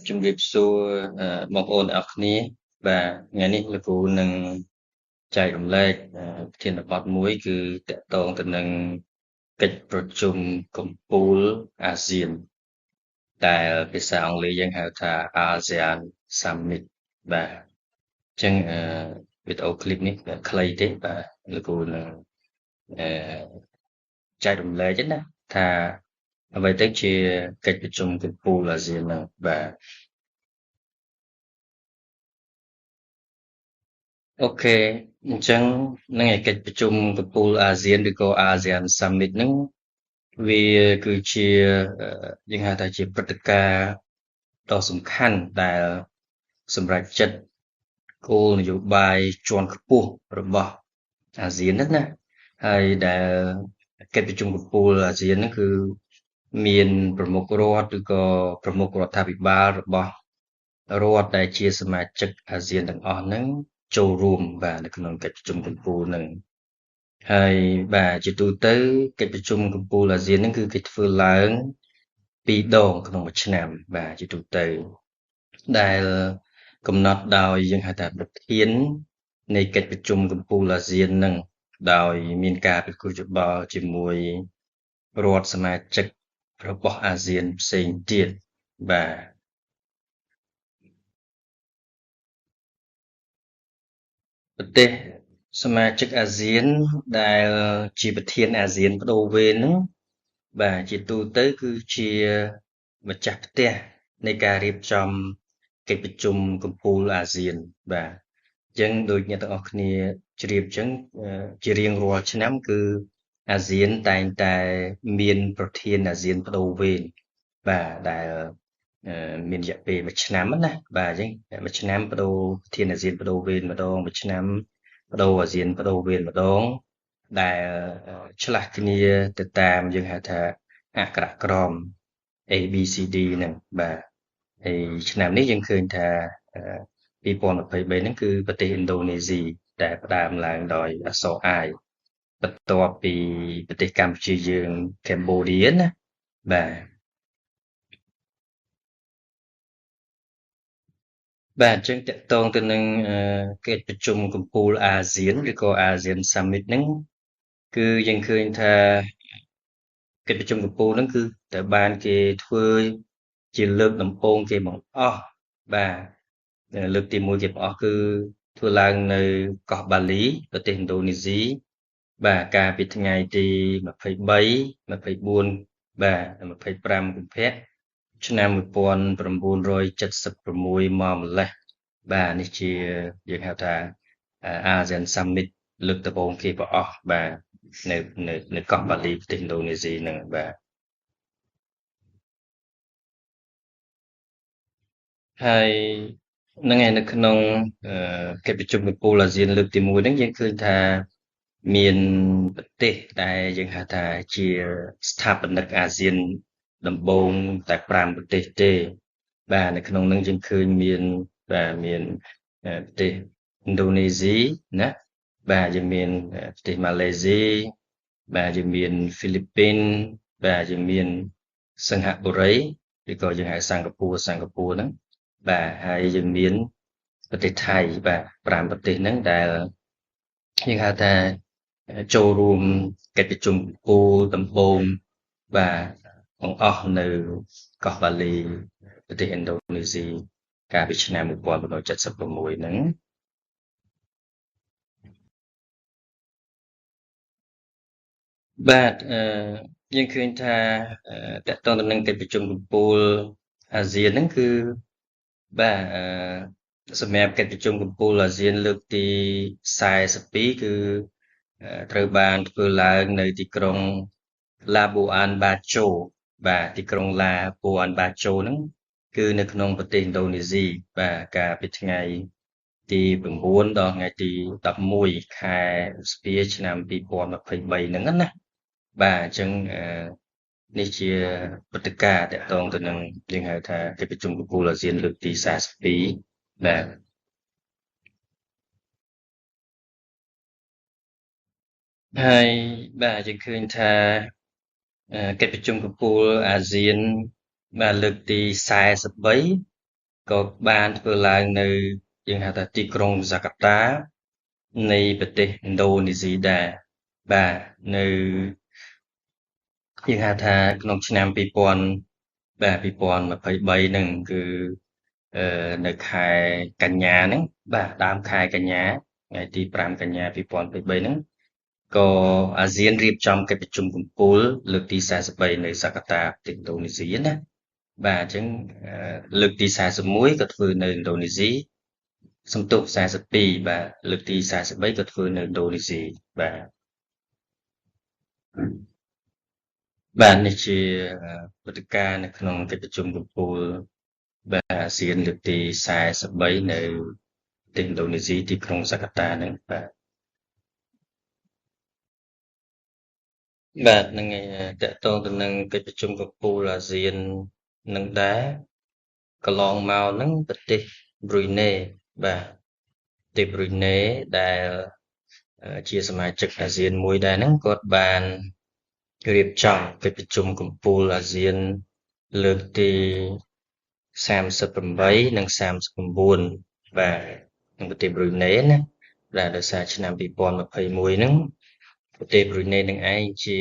ជំរាបសួរបងប្អូនទាំងអស់គ្នាបាទថ្ងៃនេះលោកគ្រូនឹងចែករំលែកប្រធានបទមួយគឺទាក់ទងទៅនឹងកិច្ចប្រជុំកំពូលអាស៊ានដែលភាសាអង់គ្លេសយើងហៅថា ASEAN Summit បាទអញ្ចឹងវីដេអូឃ្លីបនេះខ្លីទេបាទលោកគ្រូនឹងអឺចែករំលែកណាថាអ្វីទៅជាកិច្ចប្រជុំកំពូលអាស៊ានហ្នឹងបាទអូខេអញ្ចឹងនឹងឯកិច្ចប្រជុំកំពូលអាស៊ានឬក៏ ASEAN Summit ហ្នឹងវាគឺជាយើងហៅថាជាព្រឹត្តិការណ៍ដ៏សំខាន់ដែលសម្រេចចិត្តគោលនយោបាយជាន់ខ្ពស់របស់អាស៊ានហ្នឹងណាហើយដែលកិច្ចប្រជុំកំពូលអាស៊ានហ្នឹងគឺមានប្រមុខរដ្ឋឬក៏ប្រមុខរដ្ឋាភិបាលរបស់រដ្ឋដែលជាសមាជិកអាស៊ានទាំងអស់ហ្នឹងចូលរួមបាទនៅក្នុងកិច្ចប្រជុំកំពូលហ្នឹងហើយបាទជាទូទៅកិច្ចប្រជុំកំពូលអាស៊ានហ្នឹងគឺគេធ្វើឡើងពីរដងក្នុងមួយឆ្នាំបាទជាទូទៅដែលកំណត់ដោយយើងហៅថាប្រធាននៃកិច្ចប្រជុំកំពូលអាស៊ានហ្នឹងដោយមានការពិគ្រោះយោបល់ជាមួយរដ្ឋសមាជិករបស់អាស៊ានផ្សេងទៀតបាទប្រទេសសមាជិកអាស៊ានដែលជាប្រធានអាស៊ានប្ដូរវេនហ្នឹងបាទជាទូទៅគឺជាម្ចាស់ផ្ទះនៃការរៀបចំកិច្ចប្រជុំកំពូលអាស៊ានបាទអញ្ចឹងដូចអ្នកទាំងអស់គ្នាជ្រាបអញ្ចឹងជារៀងរាល់ឆ្នាំគឺអាស៊ានតែងតែមានប្រធានអាស៊ានប្ដូរវេនបាទដែលមានរយៈពេលមួយឆ្នាំណាបាទអញ្ចឹងមួយឆ្នាំប្ដូរប្រធានអាស៊ានប្ដូរវេនម្ដងមួយឆ្នាំប្ដូរអាស៊ានប្ដូរវេនម្ដងដែលឆ្លាស់គ្នាទៅតាមយើងហៅថាអក្ខរក្រម ABCD ហ្នឹងបាទហើយឆ្នាំនេះយើងឃើញថា2023ហ្នឹងគឺប្រទេសឥណ្ឌូនេស៊ីដែលផ្ដើមឡើងដោយអក្សរ I បន្ទាប់ពីប្រទេសកម្ពុជាយើងកម្ពុជាណាបាទបាទអញ្ចឹងតកតងទៅនឹងកិច្ចប្រជុំកំពូលអាស៊ានឬក៏ ASEAN Summit ហ្នឹងគឺយើងឃើញថាកិច្ចប្រជុំកំពូលហ្នឹងគឺត្រូវបានគេធ្វើជាលើកដំបូងគេបង្អស់បាទលើកទី1គេបង្អស់គឺធ្វើឡើងនៅកោះបាលីប្រទេសឥណ្ឌូនេស៊ីបាទកាលពីថ្ងៃទី23 24បាទ25កុម្ភៈឆ្នាំ1976មកម្លេះបាទនេះជាយើងហៅថាASEAN Summit លើកដំបូងគេបង្អស់បាទនៅកោះបាលីប្រទេសឥណ្ឌូនេស៊ីហ្នឹងបាទហើយហ្នឹងឯងនៅក្នុងកិច្ចប្រជុំកំពូលអាស៊ានលើកទី1ហ្នឹងយើងឃើញថាមានប្រទេសដែលយើងហៅថាជាស្ថាបនិកអាស៊ានដំបូងតែ5ប្រទេសទេបាទនៅក្នុងហ្នឹងយើងឃើញមានបាទមានប្រទេសឥណ្ឌូនេស៊ីណាបាទយើងមានប្រទេសម៉ាឡេស៊ីបាទយើងមានហ្វីលីពីនបាទយើងមានសិង្ហបុរីឬក៏យើងហៅសិង្ហបុរហ្នឹងបាទហើយយើងមានប្រទេសថៃបាទ5ប្រទេសហ្នឹងដែលយើងហៅថាចូលរួមកិច្ចប្រជុំកំពូលដំបូងបាទបង្អស់នៅកោះបាលីប្រទេសឥណ្ឌូនេស៊ីកាលពីឆ្នាំ1976ហ្នឹងបាទយើងឃើញថាតកតងទៅនឹងកិច្ចប្រជុំកំពូលអាស៊ានហ្នឹងគឺបាទសម្រាប់កិច្ចប្រជុំកំពូលអាស៊ានលើកទី42គឺត្រូវបានធ្វើឡើងនៅទីក្រុង Labuan Bajo បាទទីក្រុង Labuan Bajo ហ្នឹងគឺនៅក្នុងប្រទេសឥណ្ឌូនេស៊ីបាទកាលពីថ្ងៃទី9ដល់ថ្ងៃទី11ខែឧសភាឆ្នាំ2023ហ្នឹងណាបាទអញ្ចឹងនេះជាព្រឹត្តិការណ៍ទាក់ទងទៅនឹងយើងហៅថាកិច្ចប្រជុំកំពូលអាស៊ានលើកទី42បាទហើយបាទយើងឃើញថាកិច្ចប្រជុំកំពូលអាស៊ាន បាទលើកទី43ក៏បានធ្វើឡើងនៅយើងហៅថាទីក្រុងហ្សាកាតានៃប្រទេសឥណ្ឌូនេស៊ីដែរបាទនៅយើងហៅថាក្នុងឆ្នាំ2000បាទ2023ហ្នឹងគឺនៅខែកញ្ញាហ្នឹងបាទដើមខែកញ្ញាថ្ងៃទី5កញ្ញា2023ហ្នឹងក៏អាស៊ានរៀបចំកិច្ចប្រជុំកំពូលលើកទី43នៅហ្សាកាតាប្រទេសឥណ្ឌូនេស៊ីណាបាទអញ្ចឹងលើកទី41ក៏ធ្វើនៅឥណ្ឌូនេស៊ីសំទុះ42បាទលើកទី43ក៏ធ្វើនៅឥណ្ឌូនេស៊ីបាទបាទនេះជាព្រឹត្តិការណ៍នៅក្នុងកិច្ចប្រជុំកំពូលបាទអាស៊ានលើកទី43នៅប្រទេសឥណ្ឌូនេស៊ីទីក្រុងហ្សាកាតាហ្នឹងបាទហ្នឹងហើយតកតងទៅនឹងកិច្ចប្រជុំកំពូលអាស៊ាននឹងដែរកន្លងមកហ្នឹងប្រទេសប៊្រុយណេបាទប្រទេសប៊្រុយណេដែលជាសមាជិកអាស៊ានមួយដែរហ្នឹងគាត់បានរៀបចំកិច្ចប្រជុំកំពូលអាស៊ានលើកទី38និង39បាទក្នុងប្រទេសប៊្រុយណេណាដែលដោយសារឆ្នាំ2021ហ្នឹងប្រទេសប៊្រុយណេនឹងឯងជា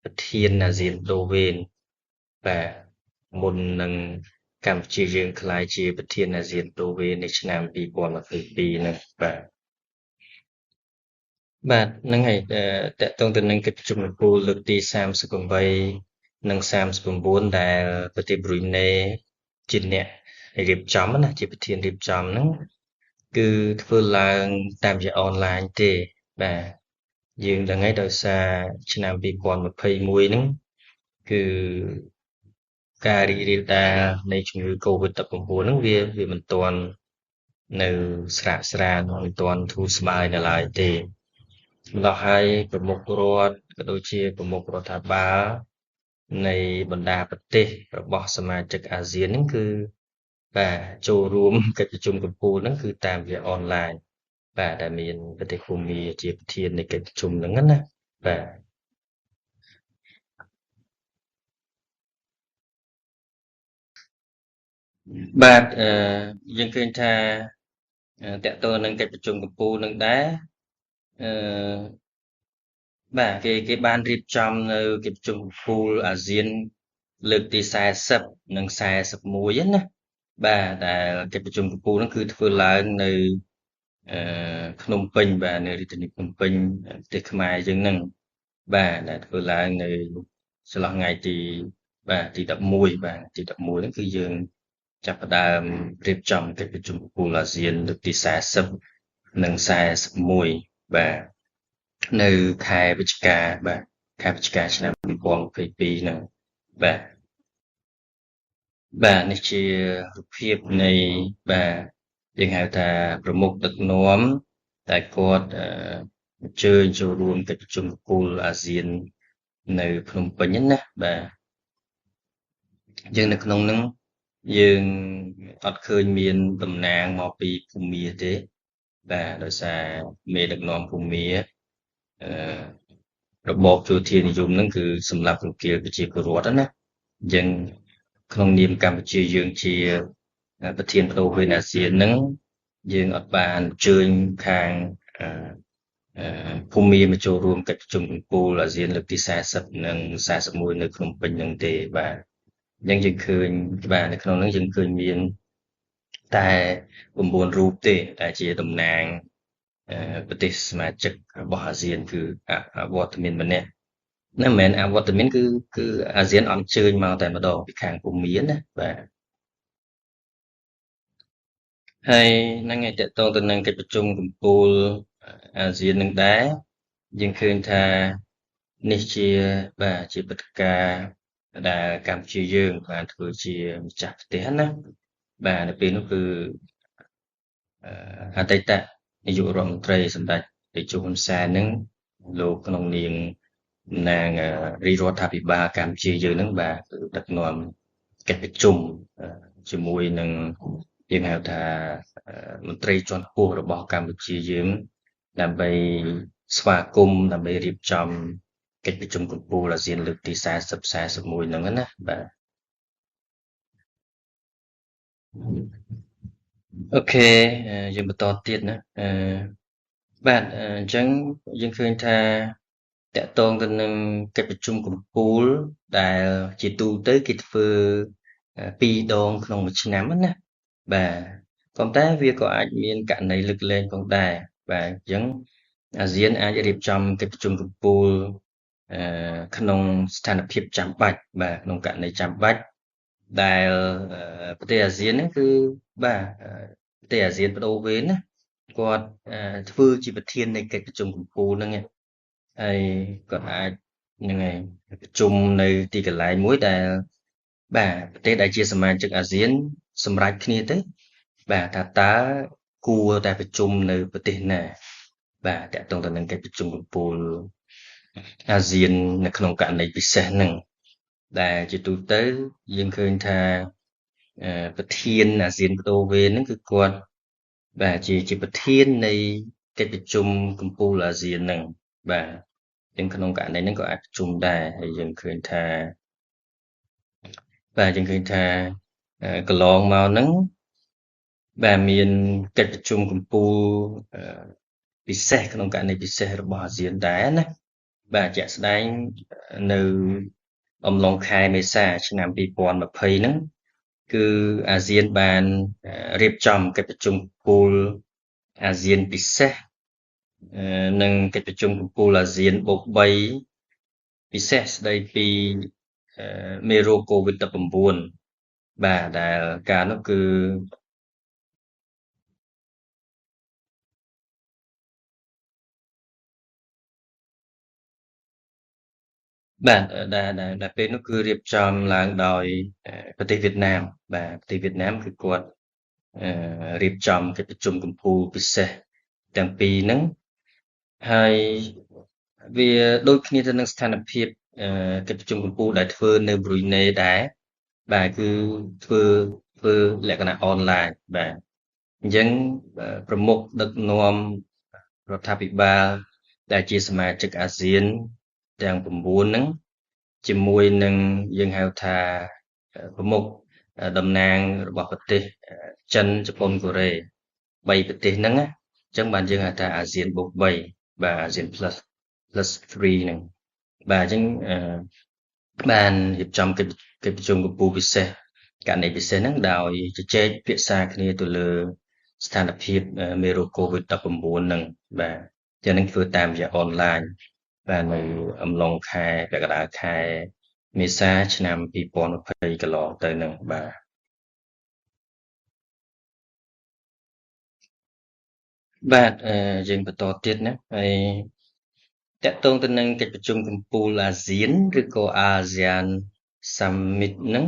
ប្រធានអាស៊ានដូវេនបាទមុននឹងកម្ពុជាយើងក្លាយជាប្រធានអាស៊ានដូវេននៅឆ្នាំ2022ហ្នឹងបាទហ្នឹងហើយតកតងទៅនឹងកិច្ចប្រជុំកំពូលលើកទី38និង39ដែលប្រទេសប៊្រុយណេជាអ្នករៀបចំណាជាប្រធានរៀបចំហ្នឹងគឺធ្វើឡើងតាមរយៈអនឡាញទេបាទយើងដឹងហើយដោយសារឆ្នាំ2021ហ្នឹងគឺការរីករាលដាលនៃជំងឺ COVID-19 ហ្នឹងវាមិនទាន់នៅស្រាកស្រានមិនទាន់ធូរស្បើយនៅឡើយទេម្ល៉េះហើយប្រមុខរដ្ឋក៏ដូចជាប្រមុខរដ្ឋាភិបាលនៃបណ្ដាប្រទេសរបស់សមាជិកអាស៊ានហ្នឹងគឺបាទចូលរួមកិច្ចប្រជុំកំពូលហ្នឹងគឺតាមរយៈអនឡាញបាទដែលមានប្រទេសភូមាជាប្រធាននៃកិច្ចប្រជុំហ្នឹងណាបាទបាទយើងឃើញថាតកតងនឹងកិច្ចប្រជុំកំពូលនឹងដែរអឺបាទគេបានរៀបចំនៅកិច្ចប្រជុំកំពូលអាស៊ានលើកទី40និង41ណាបាទដែលកិច្ចប្រជុំកំពូលហ្នឹងគឺធ្វើឡើងនៅភ្នំពេញបាទនៅរាជធានីភ្នំពេញប្រទេសខ្មែរយើងហ្នឹងបាទដែលធ្វើឡើងនៅចន្លោះថ្ងៃទីបាទទី11បាទទី11ហ្នឹងគឺយើងចាប់ផ្ដើមរៀបចំកិច្ចប្រជុំកំពូលអាស៊ានលើកទី40និង41បាទនៅខែវិច្ឆិកាបាទខែវិច្ឆិកាឆ្នាំ2022ហ្នឹងបាទបាទនេះជារូបភាពនៃបាទយើងហៅថាប្រមុខដឹកនាំតែគាត់អញ្ជើញចូលរួមកិច្ចប្រជុំកំពូលអាស៊ាននៅភ្នំពេញហ្នឹងណាបាទយើងនៅក្នុងហ្នឹងយើងអត់ឃើញមានតំណាងមកពីភូមាទេបាទដោយសារមេដឹកនាំភូមាអឺរបបយោធានិយមហ្នឹងគឺសម្រាប់រង្គាលប្រជាពលរដ្ឋណាអញ្ចឹងក្នុងនាមកម្ពុជាយើងជាប្រធានបដូវវេនអាស៊ានហ្នឹងយើងអត់បានអញ្ជើញខាងភូមាមកចូលរួមកិច្ចប្រជុំកំពូលអាស៊ានលើកទី40និង41នៅភ្នំពេញហ្នឹងទេបាទអញ្ចឹងយើងឃើញបាទនៅក្នុងហ្នឹងយើងឃើញមានតែ9រូបទេដែលជាតំណាងប្រទេសសមាជិករបស់អាស៊ានគឺអវត្តមានម្នាក់ណាមិនមែនអវត្តមានគឺអាស៊ានអញ្ជើញមកតែម្ដងពីខាងភូមាណាបាទហើយហ្នឹងឯងតកតងទៅនឹងកិច្ចប្រជុំកំពូលអាស៊ាននឹងដែរយើងឃើញថានេះជាបាទជាព្រឹត្តិការណ៍ដែលកម្ពុជាយើងបានធ្វើជាម្ចាស់ផ្ទះណាបាទនៅពេលនោះគឺអតីតនាយករដ្ឋមន្ត្រីសម្ដេចតេជោហ៊ុនសែនហ្នឹងលោកក្នុងនាមតំណាងរាជរដ្ឋាភិបាលកម្ពុជាយើងហ្នឹងបាទគឺដឹកនាំកិច្ចប្រជុំជាមួយនឹងយើងហៅថាមន្ត្រីជាន់ខ្ពស់របស់កម្ពុជាយើងដើម្បីស្វាគមន៍ដើម្បីរៀបចំកិច្ចប្រជុំកំពូលអាស៊ានលើកទី40 41ហ្នឹងណាបាទ អូខេយើងបន្តទៀតណាបាទអញ្ចឹងយើងឃើញថាតកតងទៅនឹងកិច្ចប្រជុំកំពូលដែលជាទូទៅគេធ្វើ2ដងក្នុងមួយឆ្នាំណាបាទប៉ុន្តែវាក៏អាចមានករណីលើកលែងផងដែរបាទអញ្ចឹងអាស៊ានអាចរៀបចំកិច្ចប្រជុំកំពូលក្នុងស្ថានភាពចាំបាច់បាទក្នុងករណីចាំបាច់ដែលប្រទេសអាស៊ានហ្នឹងគឺបាទប្រទេសអាស៊ានបដូវវេនណាគាត់ធ្វើជាប្រធាននៃកិច្ចប្រជុំកំពូលហ្នឹងឯងហើយគាត់អាចហ្នឹងហើយប្រជុំនៅទីកន្លែងមួយដែលបាទប្រទេសដែលជាសមាជិកអាស៊ានសម្រេចគ្នាទៅបាទថាតើគួរតែប្រជុំនៅប្រទេសណាបាទតាក់ទងទៅនឹងកិច្ចប្រជុំកំពូលអាស៊ាននៅក្នុងករណីពិសេសហ្នឹងដែលជាទូទៅយើងឃើញថាប្រធានអាស៊ានបដូវវេនហ្នឹងគឺគាត់បាទជាប្រធាននៃកិច្ចប្រជុំកំពូលអាស៊ានហ្នឹងបាទអញ្ចឹងក្នុងករណីហ្នឹងក៏អាចប្រជុំដែរហើយយើងឃើញថាកន្លងមកហ្នឹងបាទមានកិច្ចប្រជុំកំពូលពិសេសក្នុងករណីពិសេសរបស់អាស៊ានដែរណាបាទជាក់ស្ដែងនៅអំឡុងខែមេសាឆ្នាំ2020ហ្នឹងគឺអាស៊ានបានរៀបចំកិច្ចប្រជុំកំពូលអាស៊ានពិសេសនិងកិច្ចប្រជុំកំពូលអាស៊ានបូក3ពិសេសស្ដីពីមេរោគ COVID-19 បាទដែលកាលនោះគឺបាទដែលពេលនោះគឺរៀបចំឡើងដោយប្រទេសវៀតណាមបាទប្រទេសវៀតណាមគឺគាត់រៀបចំកិច្ចប្រជុំកំពូលពិសេសទាំងពីរហ្នឹងហើយវាដូចគ្នាទៅនឹងស្ថានភាពកិច្ចប្រជុំកំពូលដែលធ្វើនៅប្រ៊ុយណេដែរបាទគឺធ្វើលក្ខណៈអនឡាញបាទអញ្ចឹងប្រមុខដឹកនាំរដ្ឋាភិបាលដែលជាសមាជិកអាស៊ានទាំង9ហ្នឹងជាមួយនឹងយើងហៅថាប្រមុខតំណាងរបស់ប្រទេសចិនជប៉ុនកូរ៉េ3ប្រទេសហ្នឹងណាអញ្ចឹងបានយើងហៅថាអាស៊ានបូក3បាទអាស៊ាន plus 3ហ្នឹងបាទអញ្ចឹងបានរៀបចំកិច្ចប្រជុំកំពូលពិសេសករណីពិសេសហ្នឹងដោយជជែកពិភាក្សាគ្នាទៅលើស្ថានភាពមេរោគ COVID-19 ហ្នឹងបាទចឹងនឹងធ្វើតាមរយៈអនឡាញបាទនៅអំឡុងខែពាក់កណ្ដាលខែមេសាឆ្នាំ2020កន្លងទៅហ្នឹងបាទបាទយើងបន្តទៀតណាហើយតាក់ទងទៅនឹងកិច្ចប្រជុំកំពូលអាស៊ានឬក៏ ASEAN Summit ហ្នឹង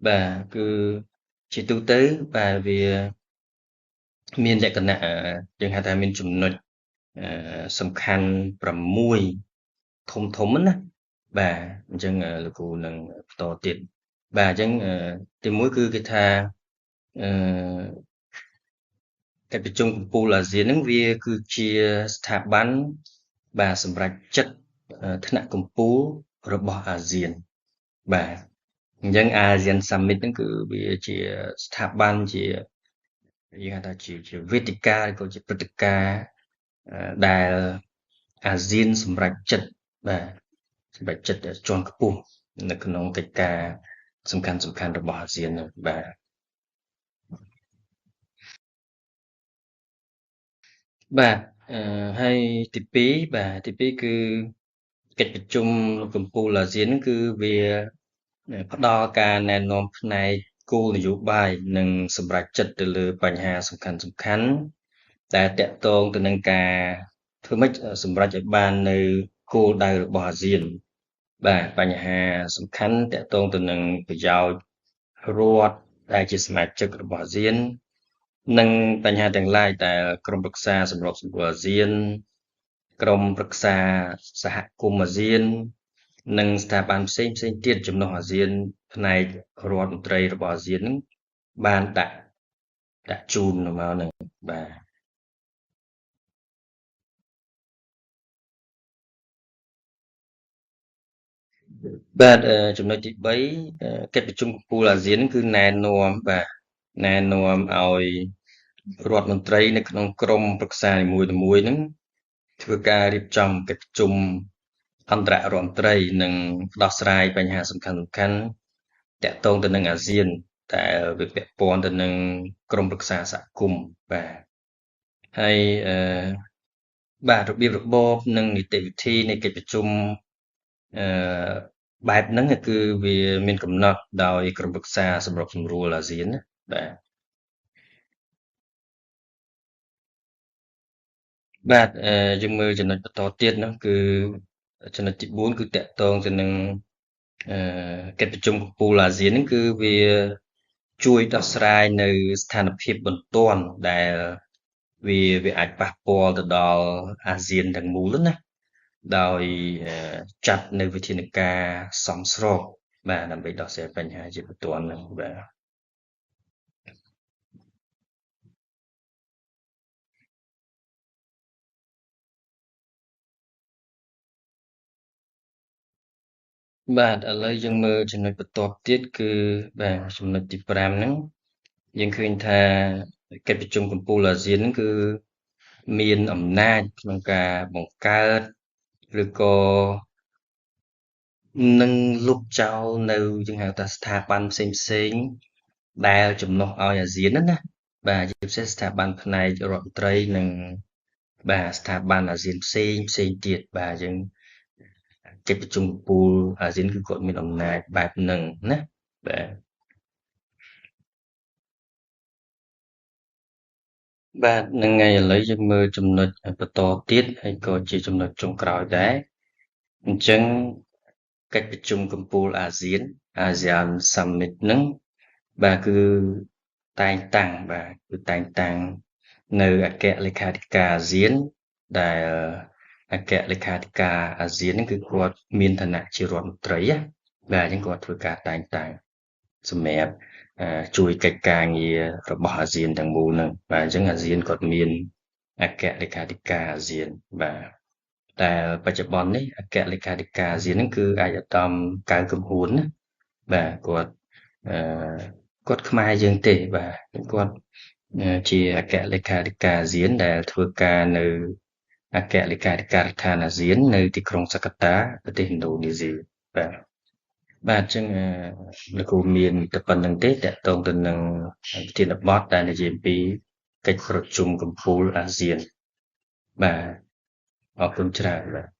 បាទគឺជាទូទៅបាទវាមានលក្ខណៈយើងហៅថាមានចំណុចសំខាន់6ធំណាបាទអញ្ចឹងលោកគ្រូនឹងបន្តទៀតបាទអញ្ចឹងទីមួយគឺគេថាអឺកិច្ចប្រជុំកំពូលអាស៊ានហ្នឹងវាគឺជាស្ថាប័នបាទសម្រាប់ចិត្តថ្នាក់កំពូលរបស់អាស៊ានបាទអញ្ចឹង ASEAN Summit ហ្នឹងគឺវាជាស្ថាប័នជាយើងហៅថាជាវេទិកាឬក៏ជាព្រឹត្តិការណ៍ដែលអាស៊ានសម្រេចចិត្តបាទសម្រេចចិត្តជាន់ខ្ពស់នៅក្នុងកិច្ចការសំខាន់ៗរបស់អាស៊ានហ្នឹងបាទបាទហើយទី2បាទទី2គឺកិច្ចប្រជុំកំពូលអាស៊ានហ្នឹងគឺវាផ្ដល់ការណែនាំផ្នែកគោលនយោបាយនិងសម្រេចចិត្តទៅលើបញ្ហាសំខាន់ៗដែលតាក់ទងទៅនឹងការធ្វើម៉េចសម្រេចឲ្យបាននៅគោលដៅរបស់អាស៊ានបាទបញ្ហាសំខាន់តាក់ទងទៅនឹងប្រយោជន៍រដ្ឋដែលជាសមាជិករបស់អាស៊ាននិងបញ្ហាទាំងឡាយដែលក្រុមប្រឹក្សាសម្របសម្រួលអាស៊ានក្រុមប្រឹក្សាសហគមន៍អាស៊ាននិងស្ថាប័នផ្សេងទៀតចំណុះអាស៊ានផ្នែករដ្ឋមន្ត្រីរបស់អាស៊ានហ្នឹងបានដាក់ជូនមកហ្នឹងបាទបាទចំណុចទី3កិច្ចប្រជុំកំពូលអាស៊ានគឺណែនាំបាទ ណែនាំឲ្យរដ្ឋមន្ត្រីនៅក្នុងក្រមប្រឹក្សានីមួយៗហ្នឹងធ្វើការរៀបចំកិច្ចប្រជុំអន្តររដ្ឋមន្ត្រីនិងដោះស្រាយបញ្ហាសំខាន់ៗតាក់ទងទៅនឹងអាស៊ានដែលវាពាក់ព័ន្ធទៅនឹងក្រមប្រឹក្សាសហគមន៍បាទហើយបាទរបៀបរបបនិងនីតិវិធីនៃកិច្ចប្រជុំបែបហ្នឹងគឺវាមានកំណត់ដោយក្រមប្រឹក្សាសម្របសម្រួលអាស៊ានណាបាទយើងមើលចំណុចបន្តទៀតនោះគឺចំណុចទី4គឺតាក់ទងទៅនឹងកិច្ចប្រជុំកំពូលអាស៊ានហ្នឹងគឺវាជួយដោះស្រាយនៅស្ថានភាពបន្ទាន់ដែលវាអាចប៉ះពាល់ទៅដល់អាស៊ានទាំងមូលណាដោយចាត់នៅវិធានការសមស្របបាទដើម្បីដោះស្រាយបញ្ហាជាបន្ទាន់ហ្នឹងបាទបាទឥឡូវយើងមើលចំណុចបន្ទាប់ទៀតគឺបាទចំណុចទី5ហ្នឹងយើងឃើញថាកិច្ចប្រជុំកំពូលអាស៊ានហ្នឹងគឺមានអំណាចក្នុងការបង្កើតឬក៏នឹងលុបចោលនៅយើងហៅថាស្ថាប័នផ្សេងៗដែលជំនួសឲ្យអាស៊ានណាបាទជាពិសេសស្ថាប័នផ្នែករដ្ឋមន្ត្រីនិងបាទស្ថាប័នអាស៊ានផ្សេងទៀតបាទយើងកិច្ចប្រជុំកំពូលអាស៊ានគឺគាត់មានអំណាចបែបហ្នឹងណាបាទបាទនឹងថ្ងៃឥឡូវយើងមើលចំណុចបន្តទៀតហើយក៏ជាចំណុចចុងក្រោយដែរអញ្ចឹងកិច្ចប្រជុំកំពូលអាស៊ាន ASEAN Summit ហ្នឹងបាទគឺតែងតាំងបាទគឺតែងតាំងនៅអគ្គលេខាធិការអាស៊ានដែលអគ្គលេខាធិការអាស៊ានហ្នឹងគឺគាត់មានឋានៈជារដ្ឋមន្ត្រីណាបាទអញ្ចឹងគាត់ធ្វើការតែងតាំងសម្រាប់ជួយកិច្ចការងាររបស់អាស៊ានទាំងមូលហ្នឹងបាទអញ្ចឹងអាស៊ានគាត់មានអគ្គលេខាធិការអាស៊ានបាទតែបច្ចុប្បន្ននេះអគ្គលេខាធិការអាស៊ានហ្នឹងគឺឯកឧត្តមកៅកំហួនណាបាទគាត់ខ្មែរយើងទេបាទគាត់ជាអគ្គលេខាធិការអាស៊ានដែលធ្វើការនៅអគ្គលេខាធិការដ្ឋានអាស៊ាននៅទីក្រុងសាកាតាប្រទេសឥណ្ឌូនេស៊ីបាទអញ្ចឹងលោកគ្រូមានតែប៉ុណ្្នឹងទេតកតងទៅនឹងប្រធានបទដែលនិយាយពីកិច្ចប្រជុំកំពូលអាស៊ានបាទអរគុណច្រើនបាទ